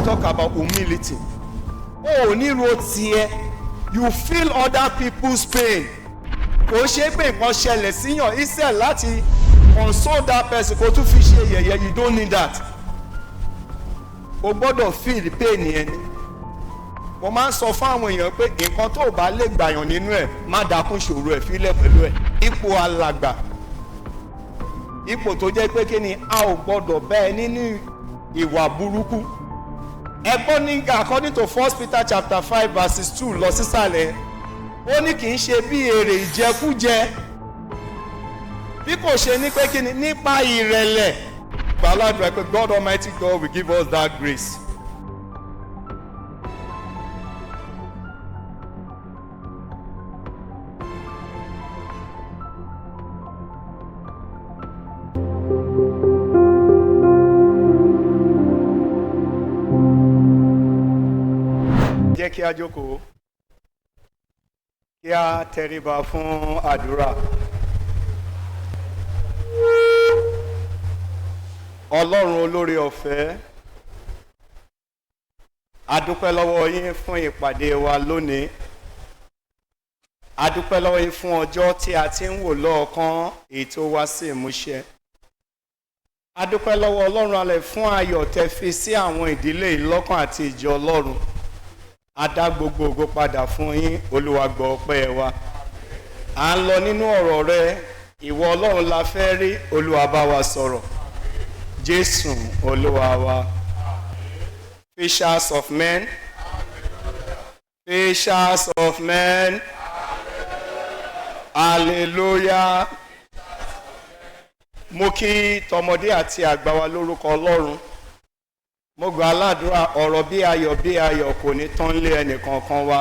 talk about humility. Oh, ní ro tiẹ̀, you feel other people's pain. Kò ṣe pé nǹkan ṣẹlẹ̀ síyàn instead láti console that person kó tún fi ṣe yẹ̀yẹ́, you don't need that. O gbọ́dọ̀ feel pain yẹn ni. Mo máa ń sọ fún àwọn èèyàn pé nǹkan tó bá lè gbàyàn nínú ẹ̀ má dákún ṣòro ẹ̀ fílẹ̀ pẹ̀lú ẹ̀. Ipò alàgbà, ipò tó jẹ́ pé kí ni a ò gbọ́dọ̀ bá ẹ nínú ìwà burúkú. Ẹgbọ́n ní according to 1 Peter chapter 5 verses 2 lọ sísàlẹ̀, ó ní kì í ṣe bí èrè ìjẹkújẹ, bí kò ṣe ní pé kí ni nípa ìrẹ̀lẹ̀. Gbàládùn ẹ pé God Almighty God will give us that grace. Jẹ́ kí a jókòó, kí a tẹríba fún àdúrà. Ọlọ́run olóore ọ̀fẹ́, a dúpẹ́ lọ́wọ́ yín fún ìpàdé wa lónìí. A dúpẹ́ lọ́wọ́ yín fún ọjọ́ tí a ti ń wò lọ́ọ̀kan ètò wa sí ìmúṣẹ. A dúpẹ́ lọ́wọ́ Ọlọ́run alẹ́ fún ayọ̀ tẹ́ fi sí àwọn ìdílé ìlọ́kàn àti ìjọ Ọlọ́run. A dá gbogbo ògo padà fún yín, Olúwa gbọ́ ọpẹ́ wa. À ń lọ nínú ọ̀rọ̀ rẹ, ìwọ Ọlọ́run la fẹ́ rí, Olúwa bá wa sọ̀rọ̀. Jésù Olúwa wa. Fishers of men, fishers of men, hallelujah. Mo kí tọmọdé àti àgbà wa lórúkọ Ọlọ́run. Mo gbà aládùúrà ọ̀rọ̀ bí ayọ̀ kò ní tán lé ẹnìkankan wa.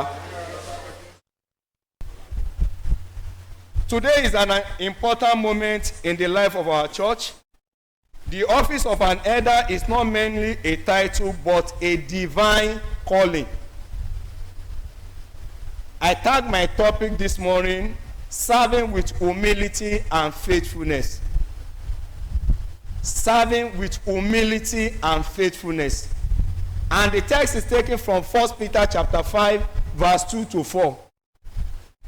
Today is an important moment in the life of our church. The office of an elder is not mainly a title but a divine calling. I tag my topic this morning, serving with humility and faithfulness. Serving with humility and faithfulness. And the text is taken from 1 Peter chapter 5 verse 2 to 4.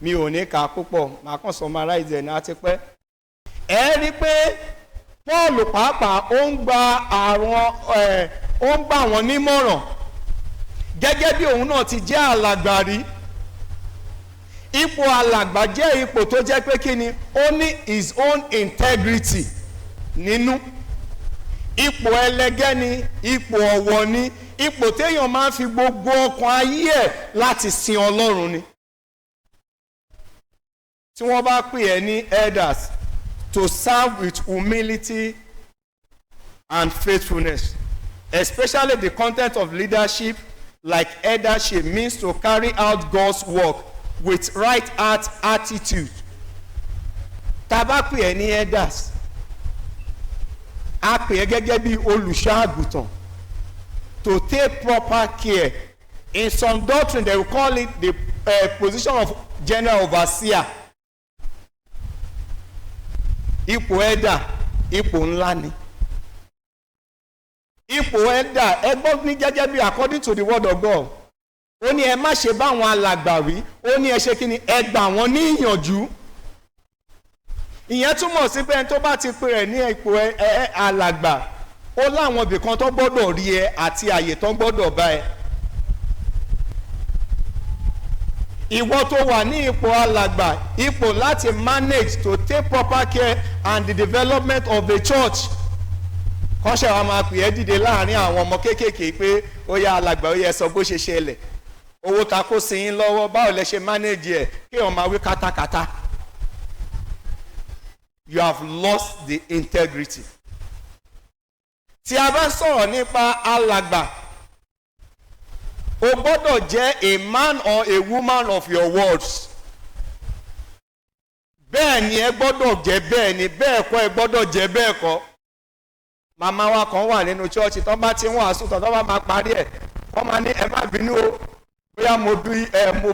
Mi ò ní kà púpọ̀, màá kàn summarize ẹ̀ ní àti pẹ́. Ẹ rí pé Paul pàápàá ó ń gbà wọ́n nímọ̀ràn gẹ́gẹ́ bí òun náà ti jẹ́ alàgbà rí. Ipò alàgbà jẹ́ ipò tó jẹ́ pé kí ni ó ní his own integrity nínú. Ipò ẹlẹgẹ́ ni, ipò ọ̀wọ̀ ni, ipò téèyàn máa ń fi gbogbo ọkàn ayé ẹ̀ láti sin Ọlọ́run ni. Tí wọ́n bá pè ẹ́ ní elders, to serve with humility and faithfulness, especially the content of leadership like eldership means to carry out God's work with right heart attitude. Tá bá pè ẹ́ ní elders, a pè é gẹ́gẹ́ bí olùṣọ́ àgùntàn, to take proper care. In some doctrine they will call it the position of general overseer. Ipò elder, ipò ńlá ni. Ipò elder, ẹgbọ́n ní gẹ́gẹ́ bí according to the word of God. Ó ní ẹ má ṣe bá àwọn alàgbà wí, ó ní ẹ ṣe kí ni ẹ gbà wọ́n ní ìyànjú. Ìyẹn túmọ̀ sí pé ẹni tó bá ti pè rẹ̀ ní ipò alàgbà, ó láwọn ibì kan tó gbọ́dọ̀ rí ẹ àti àyè tó gbọ́dọ̀ bá ẹ. Ìwọ tó wà ní ipò alàgbà, ipò láti manage to take proper care and the development of the church. Kọ́ṣẹ́ wa máa pè é dìde láàrin àwọn ọmọ kéékèèké pé ó yá alàgbà ó yẹ sọ bó ṣe ṣẹlẹ̀. Owó ta kó sí yín lọ́wọ́, báwo lẹ ṣe manage ẹ̀ kí wọ́n máa wí kátákátá. You have lost the integrity. Tí a bá sọ̀rọ̀ nípa alàgbà, o gbọ́dọ̀ jẹ́ a man or a woman of your words. Bẹ́ẹ̀ ni ẹ gbọ́dọ̀ jẹ́ bẹ́ẹ̀ ni, bẹ́ẹ̀ kọ́ ẹ gbọ́dọ̀ jẹ́ bẹ́ẹ̀ kọ́. Màmá wa kan wà nínú chọ́ọ̀chì tó bá ti ń wàásù tó bá máa parí ẹ̀, wọ́n máa ní ẹ má bínú o, bóyá mo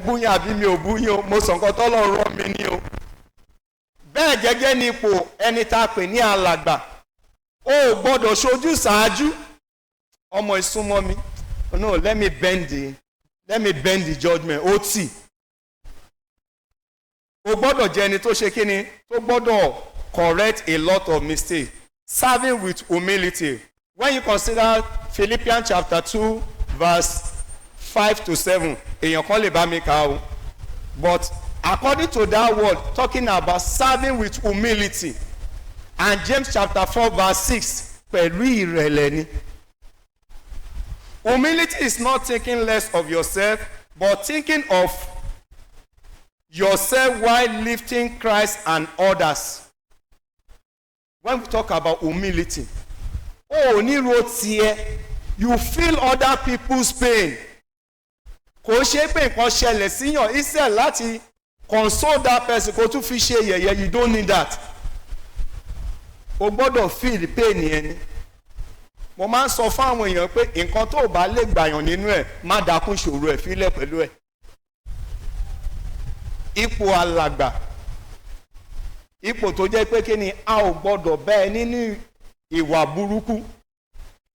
bú yín àbí mi ò bú yín o, mo sọ nǹkan tọ́lọ́run rán mi ní o. Bẹ́ẹ̀ gẹ́gẹ́ ní ipò ẹni tá a pè ní alàgbà, o ò gbọ́dọ̀ ṣojú ṣáájú. Ọmọ ìsúnmọ́ mi, no, let me bend the judgment. Ó tì. O gbọ́dọ̀ jẹ́ ẹni tó ṣe kíni, tó gbọ́dọ̀ correct a lot of mistakes. Serving with humility. When you consider Philippians chapter 2 verse 5 to 7, èèyàn kan lè bá mi kà o. But according to that word, talking about serving with humility, and James chapter 4 verse 6, pẹ̀lú ìrẹ̀lẹ̀ ni. Humility is not thinking less of yourself, but thinking of yourself while lifting Christ and others. When we talk about humility, you feel other people's pain. Kò ṣe pé nǹkan ṣẹlẹ̀ síyàn, instead láti console that person kó tún fi ṣe yẹ̀yẹ́, you don't need that. O gbọ́dọ̀ feel pain yẹn ni. Mo máa ń sọ fún àwọn èèyàn pé nǹkan tó bá lè gbàyàn nínú ẹ̀ má dákún ṣòro ẹ̀ fílẹ̀ pẹ̀lú ẹ̀. Ipò alàgbà, ipò tó jẹ́ pé kí ni a ò gbọ́dọ̀ bẹ́ẹ̀ nínú ìwà burúkú.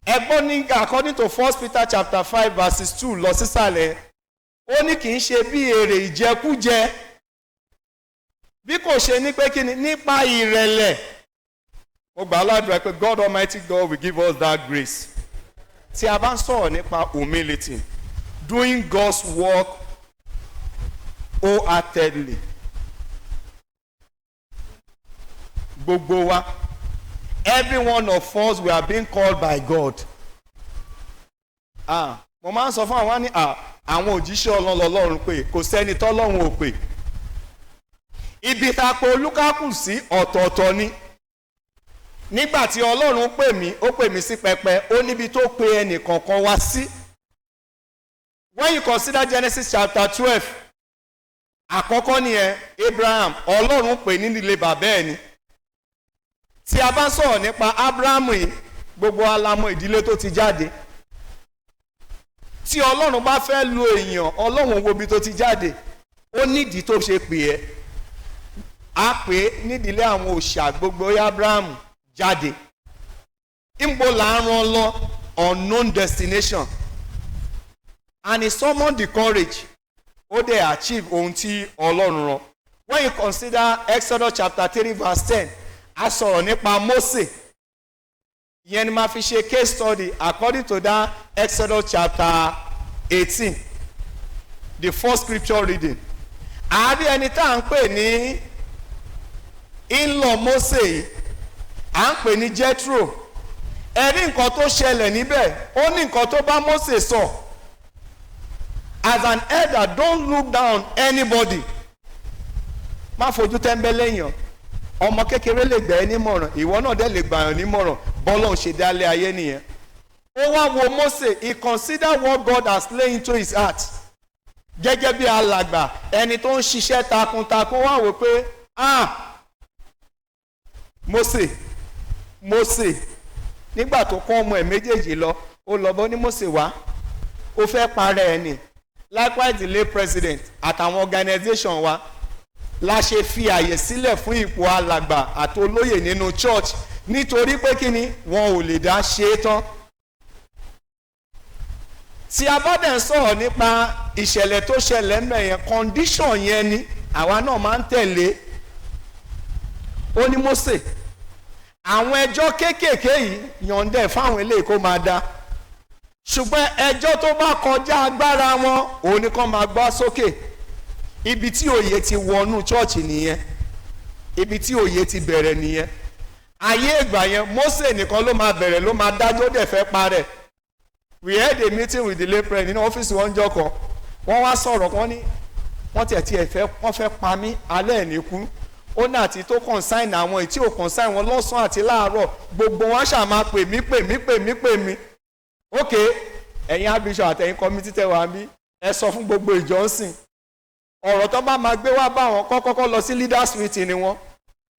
Ẹgbọ́n ní according to 1 Peter chapter 5 verses 2 lọ sísàlẹ̀, ó ní kì í ṣe bí èrè ìjẹkújẹ, bí kò ṣe ní pé kí ni nípa ìrẹ̀lẹ̀. Mo gbà ládùúrà pé God Almighty God will give us that grace. Tí a bá ń sọ̀rọ̀ nípa humility, doing God's work wholeheartedly. Gbogbo wa, every one of us, we are being called by God. Mo máa ń sọ fún àwọn ní àwọn òjíṣẹ́ Ọlọ́run pé kò sẹ́ni tọ́lọ́run ò pè. Ibi tá a pe olúkàkù sí ọ̀tọ̀ọ̀tọ̀ ni. Nígbà tí Ọlọ́run pè mí, ó pè mí sí pẹpẹ, ó níbi tó pe ẹnì kọ̀ọ̀kan wá sí. When you consider Genesis chapter 12, àkọ́kọ́ nìyẹn, Abraham, Ọlọ́run pè ní ilé bàbá ẹ̀ ni. Tí a bá sọ̀rọ̀ nípa Abrahamu yìí, gbogbo alamọ ìdílé tó ti jáde. Tí Ọlọ́run bá fẹ́ lo èèyàn, Ọlọ́run wo ibi tó ti jáde, ó nídìí tó ṣe pè ẹ́. A pè é nídìílé àwọn òòṣà gbogbo Abrahamu jáde. Ìgbò là ń rán lọ unknown destination. And he summoned the courage. Ó dẹ̀ achieve ohun tí Ọlọ́run rán. When you consider Exodus chapter 3 verse 10, a sọ̀rọ̀ nípa Mósè. Ìyẹn ni máa fi ṣe case study according to that Exodus chapter 18, the first scripture reading. Àbí ẹni tá à ń pè ní in-law Mósè yìí, à ń pè ní Jethro. Ẹ rí nǹkan tó ṣẹlẹ̀ níbẹ̀, ó ní nǹkan tó bá Mósè sọ. As an elder, don't look down anybody. Má fojú tẹ́ńbẹ́lẹ́ èèyàn. Ọmọ kékeré lè gbà ẹ́ nímọ̀ràn, ìwọ náà dẹ̀ lè gbà ẹ́ nímọ̀ràn, bọ́lọ́run ṣe dálé ayé nìyẹn. Ó wá wo Mósè, he considered what God has laid into his heart. Gẹ́gẹ́ bí alàgbà, ẹni tó ń ṣiṣẹ́ takuntakun wá wò pé, Mósè, nígbà tó kọ́ ọmọ ẹ̀ méjèèjì lọ, ó lọ bọ́ ní Mósè wá, ó fẹ́ parẹ́ ẹ̀ ni. Likewise the late president àtàwọn organization wa la ṣe fi àyè sílẹ̀ fún ipò alàgbà àti olóyè nínú church nítorí pé kí ni wọn ò lè dá ṣe é tán. Tí a bá dẹ̀ ń sọ̀rọ̀ nípa ìṣẹ̀lẹ̀ tó ṣẹlẹ̀ ńbẹ̀ yẹn, condition yẹn ni àwa náà máa ń tẹ̀lé. Ó ní Mósè, àwọn ẹjọ́ kéékèèké yìí yọ̀ǹdẹ̀ fáwọn eléyìí kó máa dá. Ṣùgbọ́n ẹjọ́ tó bá kọjá agbára wọn, òun ni kó máa gbọ́ sókè. Ibi tí òye ti wọnú chọ́ọ̀chì nìyẹn. Ibi tí òye ti bẹ̀rẹ̀ nìyẹn. Ayé ìgbà yẹn, Mósè nìkan ló máa bẹ̀rẹ̀, ló máa dájọ́ dẹ̀ fẹ́ parẹ́. We had a meeting with the lay president nínú ọ́fíìsì wọn jọ kan. Wọ́n wá sọ̀rọ̀ kan ní wọ́n tiẹ̀ wọ́n fẹ́ pa mí alẹ́ ẹ̀ ní kú. Ó ní àti tó consign àwọn èyí tí ò consign wọn lọ́sàn-án àti láàárọ̀. Gbogbo wọn ṣáà máa pè mí. Ok, ẹ̀yin abishop àtẹ̀yin committee tẹ̀ wá bí ẹ sọ fún gbogbo ìjọ ń sìn. Ọ̀rọ̀ tó bá máa gbé wá bá wọn kọ́kọ́ lọ sí leaders meeting ni wọ́n.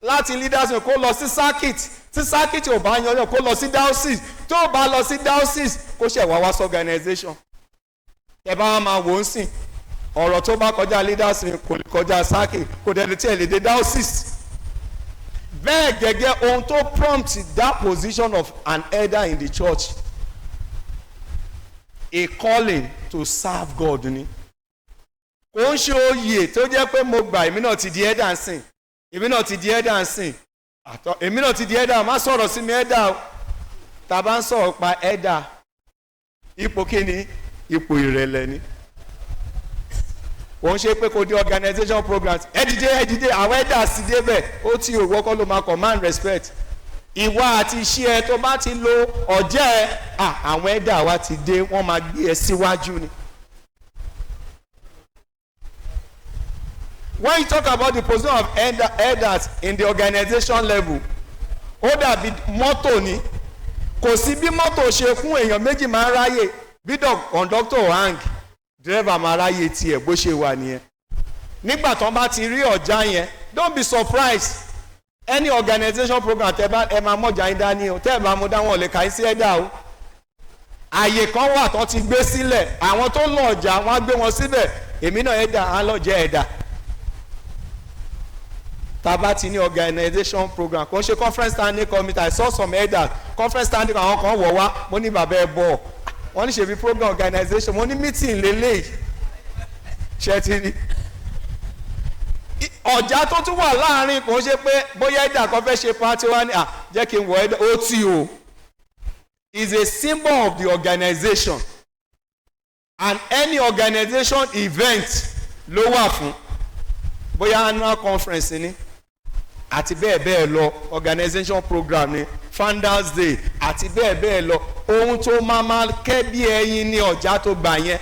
Láti leaders meeting kó lọ sí circuit. Tí circuit ò bá yanyan kó lọ sí diocese. Tó bá lọ sí diocese kó ṣẹ̀ wá sí organization. Ẹ bá wa máa wò ó sìn. Ọ̀rọ̀ tó bá kọjá leaders meeting kò lè kọjá circuit, kò dẹ̀ lè tí ẹ̀ lè dé diocese. Bẹ́ẹ̀ gẹ́gẹ́ ohun tó prompt that position of an elder in the church. a calling to serve God ni. Kò ń ṣe oyè tó jẹ́ pé mo gbà èmi náà ti di elder nsìn, èmi náà ti di elder nsìn, èmi náà ti di elder, má sọ̀rọ̀ sí mi elder o. Tá bá ń sọ̀rọ̀ pa elder, ipò kíni? Ipò ìrẹ̀lẹ̀ ni. Kò ń ṣe pé kò di organization programs, ẹ dìde àwọn elder sì débẹ̀, ó ti òwò kọ́ ló máa command respect. Ìwà àti iṣẹ́ ẹ tó bá ti lo ọ̀jẹ́ ẹ, àwọn elder wa ti dé, wọ́n máa gbé ẹ síwájú ni. When you talk about the position of elders in the organization level, ó dàbí mọ́tò ni. Kò sí bí mọ́tò ṣe kún èèyàn méjì máa ń ráyè, bí conductor hang, driver máa ráyè tiẹ̀ bó ṣe wà nìyẹn. Nígbà tó bá ti rí ọ̀já yẹn, don't be surprised. Any organization program tẹ́ bá ẹ máa mọ̀jà yín dání o, tẹ́ ẹ bá mú dáwọn lè kà í sí ẹ̀dá o. Àyè kan wà tó ti gbé sílẹ̀, àwọn tó lọ ọjà wọn á gbé wọn síbẹ̀, èmi náà ẹ̀dá á lọ jẹ́ ẹ̀dá. Tàbá ti ní organization program kò ń ṣe conference standing committee. I saw some elders conference standing àwọn kan wọ̀ wá, mo ní bàbá ẹ bọ̀ wọ́n ní ṣe bí program organization, mo ní meeting lélẹ̀ ṣe ti rí. Ọjà tó tún wà láàrin kò ń ṣe pé bóyá ẹ̀dà kan fẹ́ ṣe party wá ní jẹ́ kí n wọ ẹ̀dà ó tí o is a symbol of the organization, and any organization event ló wà fún, bóyá annual conference ni àti bẹ́ẹ̀ bẹ́ẹ̀ lọ, organization program ni, founders day àti bẹ́ẹ̀ bẹ́ẹ̀ lọ. Ohun tó máa kẹ́ bí ẹyin ní ọjà tó gbà yẹn.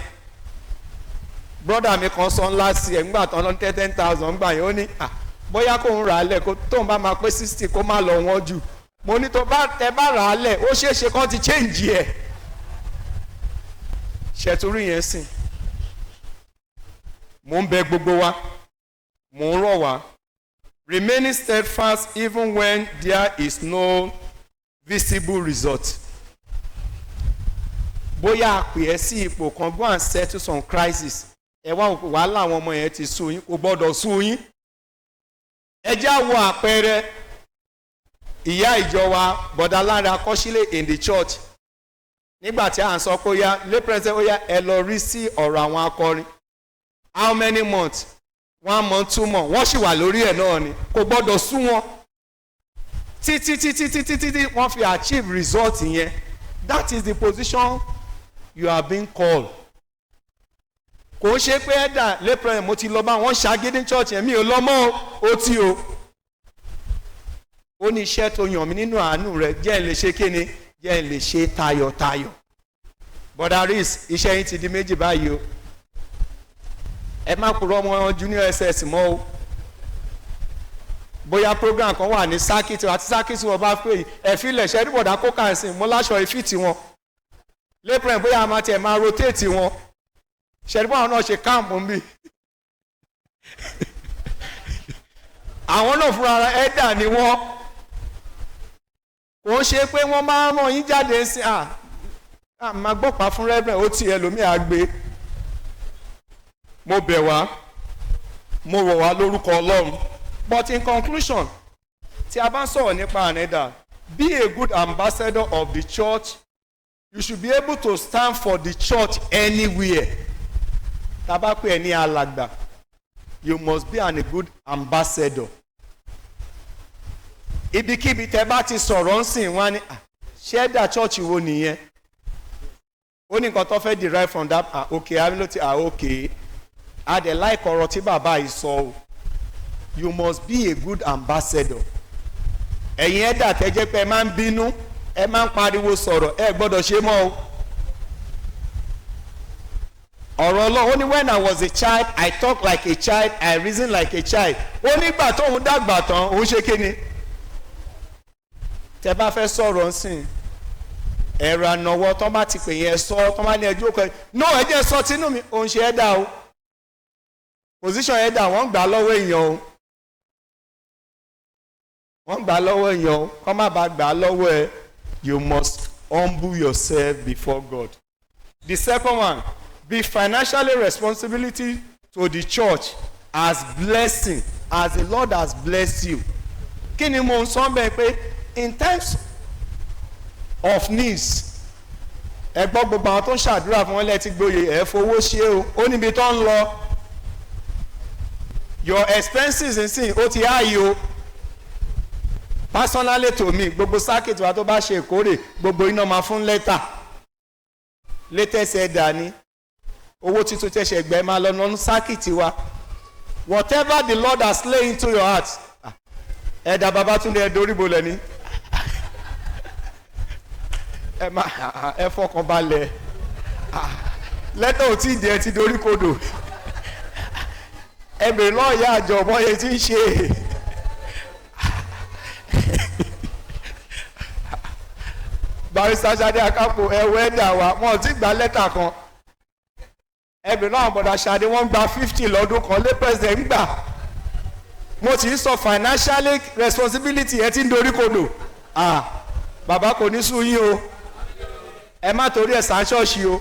Brother mi kan sọ last year ńgbà tán lọ́n 10,000 gbà yẹn, ó ní bóyá kò ń rà á lẹ̀ kó tóun bá máa pé 60 kó má lọ wọ́n jù. Mo ní tó bá tẹ bá rà á lẹ̀ ó ṣeéṣe kán ti change ẹ̀. Ṣètúrú yẹn sìn. Mo ń bẹ gbogbo wa, mo ń rọ̀ wá. Remaining steadfast even when there is no visible result. Bóyá àpè ẹ sí ipò kan, go and settle some crisis. Ẹ wá wàhálà àwọn ọmọ yẹn ti sú yín, kò gbọ́dọ̀ sú yín. Ẹ já wo àpẹẹrẹ ìyá ìjọ wa Bọ̀dáláre Akọ́ṣílẹ̀ in the church. Nígbà tí à ń sọ pé ó yá lay president ó yá ẹ lọ rí sí ọ̀rọ̀ àwọn akọrin. How many months? 1 month 2 months, wọ́n sì wà lórí ẹ̀ náà ni, kò gbọ́dọ̀ sú wọn. Títí wọ́n fi achieve result yẹn. That is the position you are being called. Kò ṣe pé ẹ̀dà lẹ́pẹ̀rẹ̀ mo ti lọ bá wọn ṣàgídí church yẹn, mi ò lọ mọ́ ó tí o. Ó ní iṣẹ́ tó yàn mí nínú àánú rẹ̀, jẹ́ ẹ̀ lè ṣe kíni, jẹ́ ẹ̀ lè ṣe tayọ̀tayọ̀. Brother Reese, iṣẹ́ yín ti di méjì báyìí o. Ẹ má kúrò ọmọ junior ss mọ́ o. Bóyá program kan wà ní sákìtì àti sákìtì wọn bá pè ẹ filẹ̀ ṣẹ́rí bọ̀dá kókà ẹ̀sìn mo láṣọ ìfìtì wọn. Lẹ́pẹ̀rẹ̀ bóyá a máa tiẹ̀ máa rotate wọn. Ṣẹ́rí bọ́ọ̀ náà ṣe káàmpù ń bì. Àwọn náà fúnra ara ẹ̀dà ni wọ́n. Kò ń ṣe pé wọ́n máa ń rán yín jáde sí máa gbọ́pàá fún rẹ́bẹ̀rẹ̀ ó ti ẹlòmíà gbé. Mo bẹ̀ wá, mo rọ̀ wá lórúkọ Ọlọ́run. But in conclusion, tí a bá ń sọ̀rọ̀ nípa ànẹ́dà, be a good ambassador of the church. You should be able to stand for the church anywhere. Tá bá pè ẹ́ ní alàgbà, you must be a good ambassador. Ibikíbi tẹ́ bá ti sọ̀rọ̀ ń sìn wá ní ṣẹ́dà church wo nìyẹn? Ó ní nǹkan tó fẹ́ derive from that Oke-Arin ló ti okay. Adẹ̀ láìkọ̀ ọ̀rọ̀ tí bàbá yìí sọ o. You must be a good ambassador. Ẹ̀yin ẹ̀dà tẹ́jẹ́ pé ẹ máa ń bínú, ẹ máa ń pariwo sọ̀rọ̀, ẹ gbọ́dọ̀ ṣe mọ́ o. Ọ̀rọ̀ Ọlọ́run ó ní when I was a child, I talk like a child, I reason like a child. Ó nígbà tóun dàgbà tán, òun ṣe kí ni? Tẹ́ bá fẹ́ sọ̀rọ̀ ńsìn, ẹ̀rọ ànáwọ́ tó bá ti pè yẹn sọ, tó bá ní ẹjọ́ kan, no ẹ jẹ́ sọ tinú mi, òun ṣe ẹ̀dà o. Position ẹ̀dà wọ́n gbà lọ́wọ́ èèyàn o. Wọ́n gbà lọ́wọ́ èèyàn o, kọ́ má bàa gbà lọ́wọ́ ẹ. You must humble yourself before God. The second one, be financially responsibility to the church as blessing, as the Lord has blessed you. Kí ni mo ń sọ bẹ́ẹ̀ pé in times of needs, ẹ gbọ́ gbogbo àwọn tó ń ṣàdúrà fún wọn lẹ́tí gboyè ẹ fowó ṣe o ó níbi tó ń lọ your expenses nsìn ó ti háyì o personally to me gbogbo circuit wa tó bá ṣe ìkórè gbogbo iná máa fún lẹ́tà latest ẹ̀dà ni owó títún tẹ̀sẹ̀ gbẹ́ máa lọ nínú circuit wa whatever the Lord has laid into your heart ẹ̀dà Babátúndé ẹ̀ dorí bolẹ̀ ni ẹ fọkàn balẹ̀ lẹ́tà ò tí ì di ẹ ti dorí kodò ẹ bèrè lọ́ọ̀yà àjọ ọmọ yẹn ti ń ṣe barista Ṣadé Akápò ẹ̀wọ̀ ẹ̀dà wa wọn ò tí gba lẹ́tà kan ẹ bèrè lọ́wọ́ bọ̀dà Ṣadé wọ́n gba 50 lọ́dún kan lé president ń gbà mo ti ń sọ financial responsibility ẹ ti ń dorí kodò bàbá kò ní sùn yín o ẹ má torí ẹ̀ sá ṣọ́ọ̀ṣì o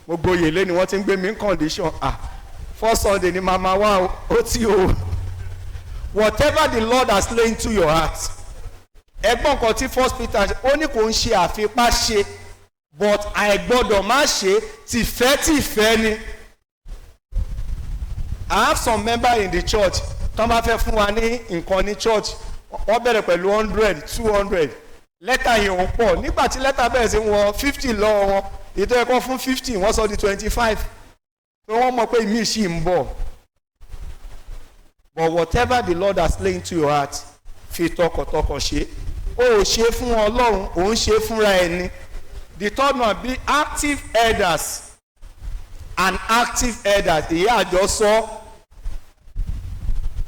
mo gboyè lé ni wọ́n ti ń gbé mi in condition first Sunday ni màmá wa ó tí o whatever the Lord has laid into your heart ẹgbọ́n kan tí First Peter ó ní kò ń ṣe àfipá ṣe but àìgbọ́dọ̀ má ṣe tìfẹ́tìfẹ́ ni I have some members in the church tó bá fẹ́ fún wa ní nǹkan ní church wọ́n bẹ̀rẹ̀ pẹ̀lú 100 200 lẹ́tà yìí ò pọ̀ nígbà tí lẹ́tà bẹ̀rẹ̀ sí wọn 50 lọ́wọ́ wọn ètò ẹ̀kọ́ fún 50 wọ́n sọ di 25 pé wọ́n mọ̀ pé ìmí ṣì ń bọ̀ but whatever the Lord has laid into your heart fi tọkàntọkàn ṣe ó ṣe fún Ọlọ́run ó ń ṣe fúnra ẹni the third one be active elders and active elders èyí àjọ sọ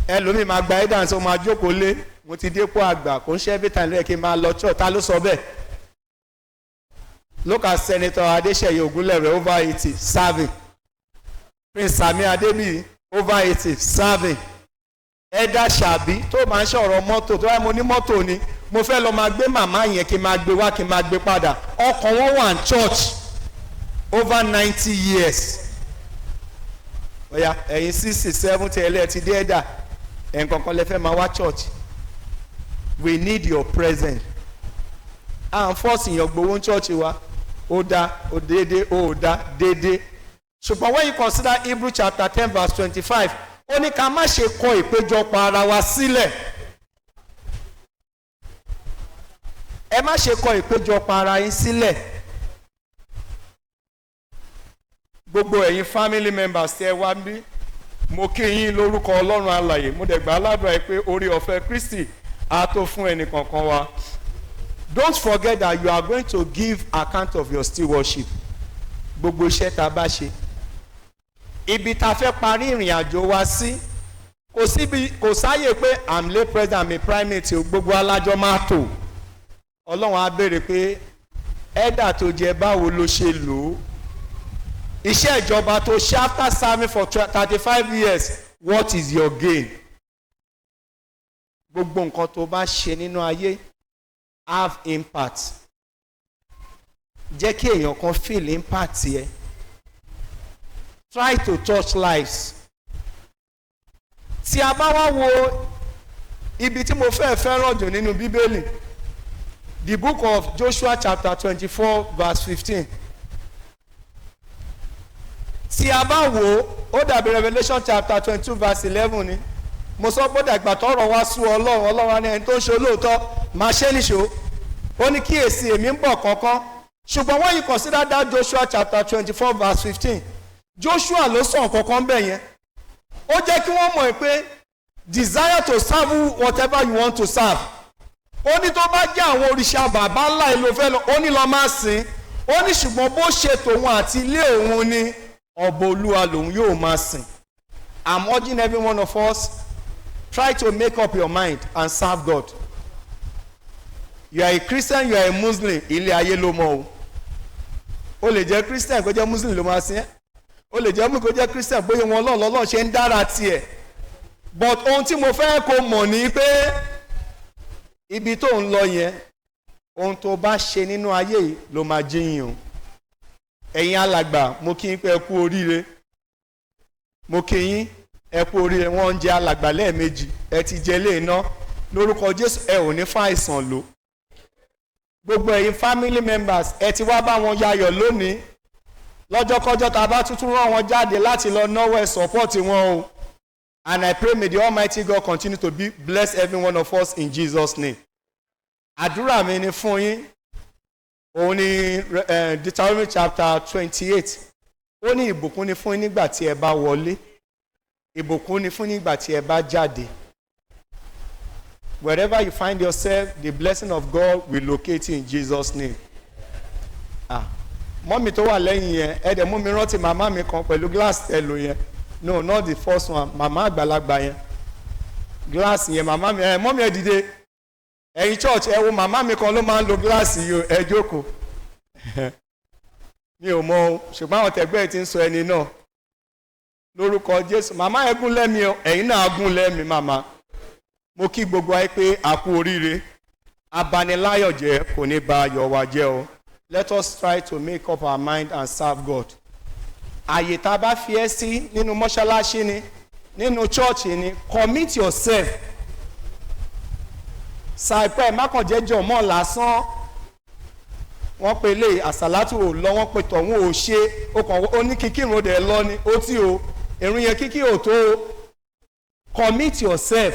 ẹlòmíì máa gba elders ó máa jókòó lé mo ti dépò àgbà kò ń ṣe every time lóye kí n máa lọ church ta ló sọ bẹ́ẹ̀ look at Senator Adéṣeyè Ògúnlẹ̀rẹ̀ over 80 serving Prince Sami Adébíyì over 80 serving ẹ̀dá ṣàbí tó máa ń ṣọ̀rọ̀ mọ́tò tó wáyé mo ní mọ́tò ni mo fẹ́ lọ máa gbé màmá yẹn kí n máa gbé wá kí n máa gbé padà ọkàn wọn wà ní church over 90 years ọ̀yà ẹ̀yin 60 70 ẹlẹ́ẹ̀ ti dé ẹ̀dá ẹ̀ǹkankan lẹ fẹ́ máa wá church we need your presence à ń fọ́ọ̀sì yàn gbowó church wa ó dá ó déédé ó dá déédé ṣùgbọ́n when you consider Hebrew chapter 10 verse 25 ó ní ká má ṣe kọ ìpéjọpọ̀ ara wa sílẹ̀ ẹ má ṣe kọ ìpéjọpọ̀ ara yín sílẹ̀ gbogbo ẹ̀yin family members tí ẹ wá ń bí mo kí yín lórúkọ Ọlọ́run alààyè mo dẹ̀ gbà aládùúrà ẹ pé orí ọ̀fẹ́ Kristi á tó fún ẹnì kankan wa. Don't forget that you are going to give account of your stewardship. Gbogbo iṣẹ́ tá a bá ṣe. Ibi tá a fẹ́ parí ìrìn àjò wa sí. Kò sáyè pé I'm late president, I'm a primate, gbogbo alájọ máa tò. Ọlọ́run á béèrè pé ẹ̀dà tó jẹ báwo ló ṣe lò ó. Iṣẹ́ ìjọba tó ṣe after serving for 35 years, what is your gain? Gbogbo nǹkan tó bá ṣe nínú ayé have impact. Jẹ́ kí èèyàn kan feel impact yẹ. Try to touch lives. Tí a bá wá wo ibi tí mo fẹ́ràn jù nínú Bíbélì, the book of Joshua chapter 24 verse 15. Tí a bá wo ó dàbí Revelation chapter 22 verse 11 ni. Mo sọ pé dàgbà tọrọ wá sú Ọlọ́run ní ẹni tó ń ṣe olóòótọ́ máa ṣe níṣó ó ní kíyèsí èmi ń bọ̀ kankan ṣùgbọ́n when you consider that Joshua chapter 24 verse 15 Joshua ló sọ kankan bẹ́ẹ̀ yẹn ó jẹ́ kí wọ́n mọ̀ pé desire to serve whatever you want to serve ó ní tó bá jẹ́ àwọn òrìṣà bàbá ńlá ìlú fẹ́ lọ ó ní lọ máa sìn ó ní ṣùgbọ́n bó ṣe tòun àti ilé òun ni ọ̀bọ Olúwa lòun yóò máa sìn. I'm urging every one of us, try to make up your mind and serve God. You are a Christian, you are a Muslim, ilé ayé ló mọ̀ o lè jẹ́ Christian kó jẹ́ Muslim ló máa sìn ẹ́ o lè jẹ́ Muslim kó jẹ́ Christian bóyá wọn lọ́lọ́ ṣe ń dára tiẹ̀ but ohun tí mo fẹ́ kó mọ̀ ni pé ibi tó ń lọ yẹn ohun tó bá ṣe nínú ayé yìí ló máa jíyìn o. Ẹ̀yin alàgbà mo kí yín pé ẹ kú oríire mo kí yín ẹ kú oríire wọ́n ń jẹ alàgbà lẹ́ẹ̀mejì ẹ ti jẹ lé iná lórúkọ Jésù ẹ ò ní fàìsàn lò gbogbo ẹ̀yin family members ẹ ti wá bá wọn yayọ̀ lónìí lọ́jọ́kọ́jọ́ tá a bá tuntun rán wọn jáde láti lọ náwó ẹ̀ support wọn o. And I pray may the Almighty God continue to bless every one of us in Jesus' name. Àdúrà mi ni fún yín òun ni Deuteronomy chapter 28 ó ní ìbùkún ni fún yín nígbà tí ẹ bá wọlé ìbùkún ni fún yín nígbà tí ẹ bá jáde. Wherever you find yourself, the blessing of God will locate you in Jesus' name. Mọ́mí tó wà lẹ́yìn yẹn ẹ dẹ̀ mú mi rántí màmá mi kan pẹ̀lú glass ẹlò yẹn. No, not the first one. Màmá àgbàlagbà yẹn. Glass yẹn màmá mi mọ́mí ẹ dìde. Ẹ̀yin church ẹ wo màmá mi kan ló máa ń lo glass yìí ẹ jókòó. Mi ò mọ̀ o ṣùgbọ́n àwọn tẹ̀gbẹ́ ẹ ti ń sọ ẹni náà. Lórúkọ Jésù màmá ẹ gún lẹ́mi o ẹ̀yin náà gún lẹ́mi màmá. Mo kí gbogbo ayé pé a kú oríire. Abaniláyọ̀ jẹ́ kò ní ba ayọ̀ wa jẹ́ o. Let us try to make up our mind and serve God. Àyè tá a bá fi ẹ́ sí nínú mọ́ṣáláṣí ni nínú chọ́ọ̀chì ni commit yourself. Ṣàìpẹ́ mákànjẹ́jọ́ mọ́ lásán wọ́n pe lè àsàlátù ò lọ wọ́n pe tọ̀hún ò ṣe ó ní kíkírun dẹ̀ lọ ni ó tí o ìrun yẹn kíkí ò tó o. Commit yourself.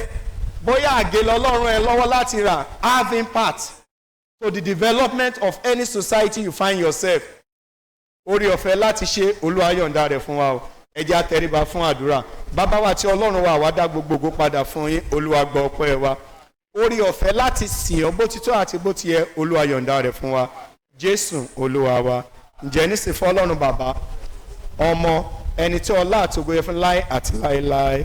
Bóyá àgé lọ́lọ́run ẹ lọ́wọ́ láti rà have impact to the development of any society you find yourself. Orí ọ̀fẹ́ láti ṣe Olúwa yọ̀ǹda rẹ̀ fún wa o. Ẹ jẹ́ á tẹríba fún àdúrà. Bàbá wa tí Ọlọ́run wa wá dá gbogbogbò padà fún yín Olúwa gbọ́ ọpẹ́ wa. Orí ọ̀fẹ́ láti sìn ọ́ bó ti tó àti bó ti yẹ Olúwa yọ̀ǹda rẹ̀ fún wa. Jésù Olúwa wa. Ǹjẹ́ nísìnyí fún Ọlọ́run bàbá ọmọ ẹni tí ọlá àti ògo yẹ fún láé àti láéláé.